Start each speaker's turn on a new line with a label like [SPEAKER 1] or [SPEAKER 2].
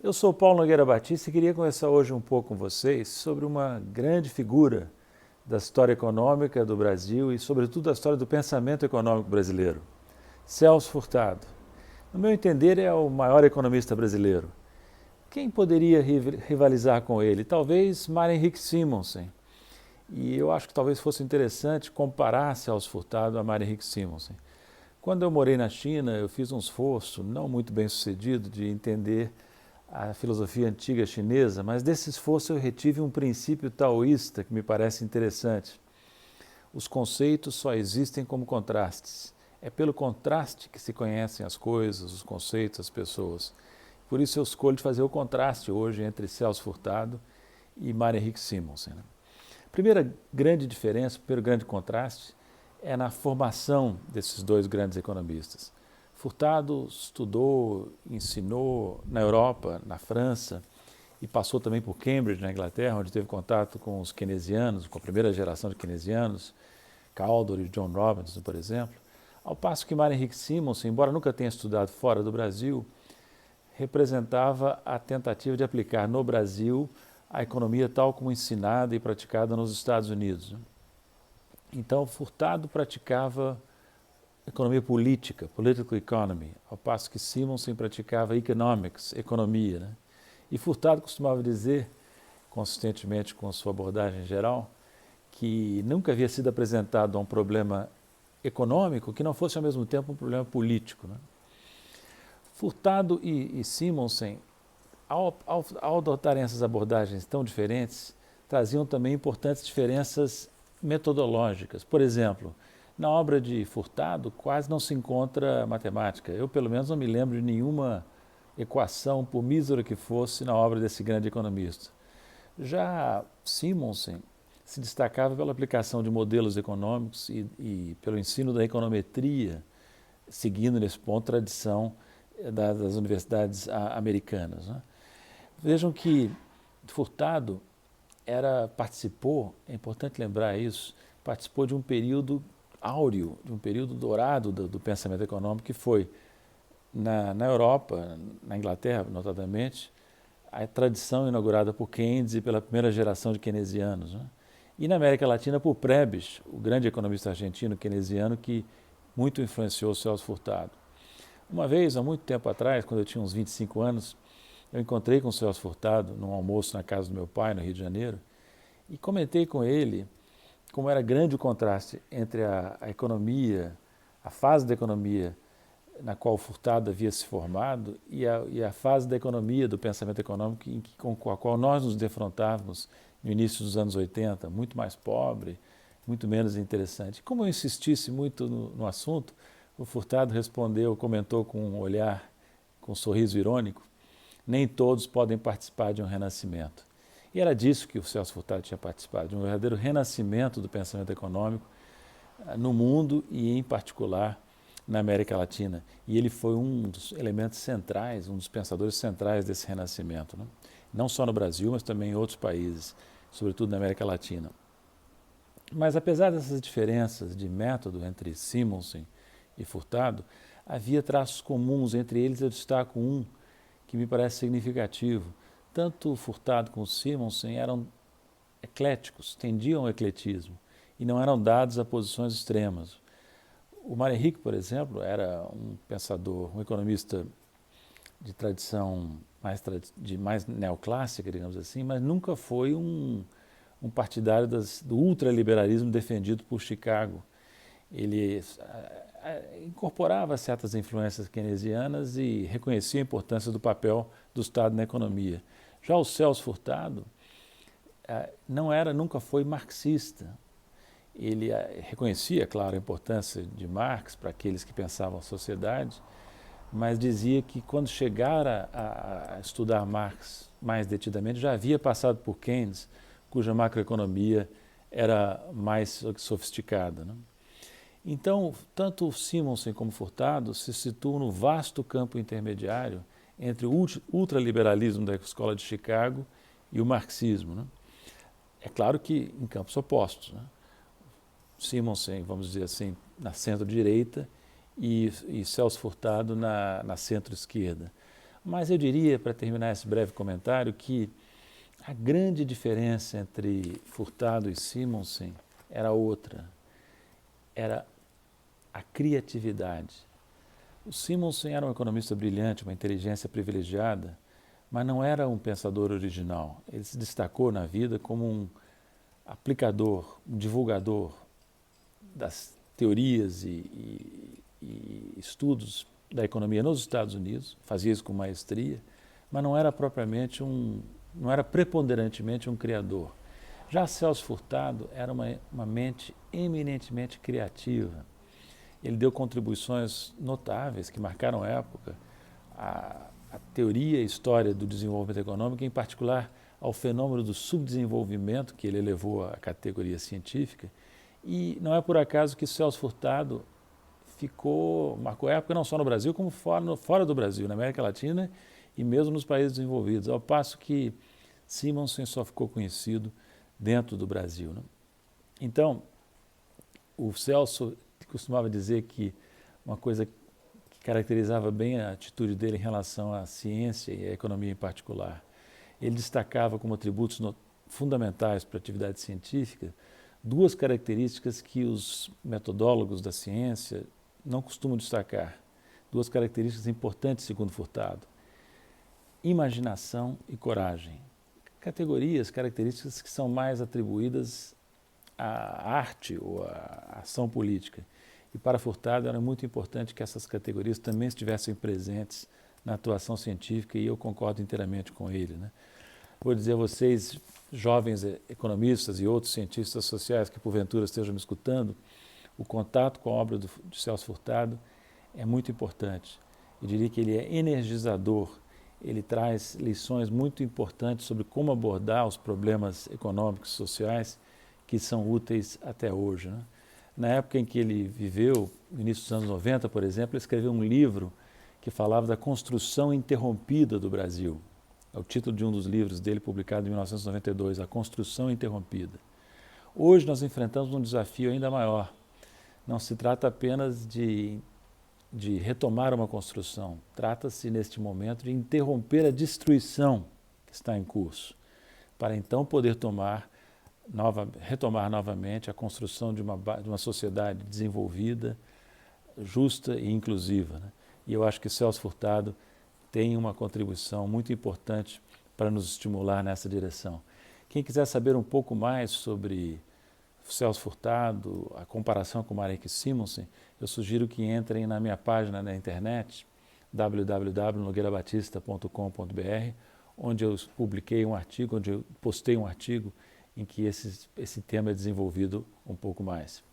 [SPEAKER 1] Eu sou Paulo Nogueira Batista e queria conversar hoje um pouco com vocês sobre uma grande figura da história econômica do Brasil e, sobretudo, da história do pensamento econômico brasileiro, Celso Furtado. No meu entender, é o maior economista brasileiro. Quem poderia rivalizar com ele? Talvez Mário Henrique Simonsen. E eu acho que talvez fosse interessante comparar Celso Furtado a Mário Henrique Simonsen. Quando eu morei na China, eu fiz um esforço, não muito bem sucedido, de entender a filosofia antiga chinesa, mas desse esforço eu retive um princípio taoísta que me parece interessante. Os conceitos só existem como contrastes. É pelo contraste que se conhecem as coisas, os conceitos, as pessoas. Por isso eu escolho de fazer o contraste hoje entre Celso Furtado e Mário Henrique Simonsen. A primeira grande diferença, o primeiro grande contraste, é na formação desses dois grandes economistas. Furtado estudou, ensinou na Europa, na França, e passou também por Cambridge, na Inglaterra, onde teve contato com os keynesianos, com a primeira geração de keynesianos, Caldor e John Robinson, por exemplo. Ao passo que Mário Henrique Simonsen, embora nunca tenha estudado fora do Brasil, representava a tentativa de aplicar no Brasil a economia tal como ensinada e praticada nos Estados Unidos. Então, Furtado praticava economia política, political economy, ao passo que Simonsen praticava economics, economia. E Furtado costumava dizer, consistentemente com a sua abordagem geral, que nunca havia sido apresentado a um problema econômico que não fosse ao mesmo tempo um problema político. Furtado e Simonsen, ao adotarem essas abordagens tão diferentes, traziam também importantes diferenças metodológicas. Por exemplo, na obra de Furtado quase não se encontra matemática. Eu, pelo menos, não me lembro de nenhuma equação, por mísera que fosse, na obra desse grande economista. Já Simonsen se destacava pela aplicação de modelos econômicos e pelo ensino da econometria, seguindo, nesse ponto, a tradição das universidades americanas. Vejam que Furtado participou, é importante lembrar isso, participou de um período áureo, de um período dourado do pensamento econômico, que foi na Europa, na Inglaterra, notadamente, a tradição inaugurada por Keynes e pela primeira geração de keynesianos. E na América Latina por Prebisch, o grande economista argentino keynesiano que muito influenciou Celso Furtado. Uma vez, há muito tempo atrás, quando eu tinha uns 25 anos, eu encontrei com o Celso Furtado num almoço na casa do meu pai, no Rio de Janeiro, e comentei com ele como era grande o contraste entre a economia, a fase da economia na qual Furtado havia se formado e a fase da economia, do pensamento econômico com a qual nós nos defrontávamos no início dos anos 80, muito mais pobre, muito menos interessante. Como eu insistisse muito no assunto, o Furtado respondeu, comentou com um olhar, com um sorriso irônico: nem todos podem participar de um renascimento. E era disso que o Celso Furtado tinha participado, de um verdadeiro renascimento do pensamento econômico no mundo e, em particular, na América Latina. E ele foi um dos elementos centrais, um dos pensadores centrais desse renascimento. Não só no Brasil, mas também em outros países, sobretudo na América Latina. Mas, apesar dessas diferenças de método entre Simonsen e Furtado, havia traços comuns. Entre eles eu destaco um que me parece significativo. Tanto Furtado como Simonsen eram ecléticos, tendiam ao ecletismo e não eram dados a posições extremas. O Mário Henrique, por exemplo, era um pensador, um economista de tradição mais neoclássica, digamos assim, mas nunca foi um partidário do ultraliberalismo defendido por Chicago. Ele incorporava certas influências keynesianas e reconhecia a importância do papel do Estado na economia. Já o Celso Furtado nunca foi marxista. Ele reconhecia, claro, a importância de Marx para aqueles que pensavam a sociedade, mas dizia que quando chegara a estudar Marx mais detidamente, já havia passado por Keynes, cuja macroeconomia era mais sofisticada. Então, tanto Simonsen como Furtado se situam no vasto campo intermediário entre o ultraliberalismo da Escola de Chicago e o marxismo. É claro que em campos opostos. Simonsen, vamos dizer assim, na centro-direita e Celso Furtado na centro-esquerda. Mas eu diria, para terminar esse breve comentário, que a grande diferença entre Furtado e Simonsen era outra, era a criatividade. O Simonsen era um economista brilhante, uma inteligência privilegiada, mas não era um pensador original. Ele se destacou na vida como um aplicador, um divulgador das teorias e estudos da economia nos Estados Unidos, fazia isso com maestria, mas não era não era preponderantemente um criador. Já Celso Furtado era uma mente eminentemente criativa. Ele deu contribuições notáveis que marcaram a época, a teoria e história do desenvolvimento econômico, em particular ao fenômeno do subdesenvolvimento, que ele elevou à categoria científica. E não é por acaso que Celso Furtado marcou época não só no Brasil, como fora do Brasil, na América Latina e mesmo nos países desenvolvidos, ao passo que Simonsen só ficou conhecido dentro do Brasil, né? Então, o Celso costumava dizer que uma coisa que caracterizava bem a atitude dele em relação à ciência e à economia em particular, ele destacava como atributos fundamentais para a atividade científica duas características que os metodólogos da ciência não costumam destacar, duas características importantes segundo Furtado: imaginação e coragem. Características que são mais atribuídas à arte ou à ação política. E para Furtado era muito importante que essas categorias também estivessem presentes na atuação científica, e eu concordo inteiramente com ele, né? Vou dizer a vocês, jovens economistas e outros cientistas sociais que porventura estejam me escutando, o contato com a obra de Celso Furtado é muito importante. Eu diria que ele é energizador, ele traz lições muito importantes sobre como abordar os problemas econômicos e sociais que são úteis até hoje, né? Na época em que ele viveu, no início dos anos 90, por exemplo, ele escreveu um livro que falava da construção interrompida do Brasil. É o título de um dos livros dele, publicado em 1992, A Construção Interrompida. Hoje nós enfrentamos um desafio ainda maior. Não se trata apenas de retomar uma construção, trata-se neste momento de interromper a destruição que está em curso, para então poder retomar novamente a construção de uma sociedade desenvolvida, justa e inclusiva, né? E eu acho que Celso Furtado tem uma contribuição muito importante para nos estimular nessa direção. Quem quiser saber um pouco mais sobre Celso Furtado, a comparação com Marek Simonsen, eu sugiro que entrem na minha página na internet, www.nogueirabatista.com.br, onde eu publiquei um artigo, onde eu postei um artigo em que esse tema é desenvolvido um pouco mais.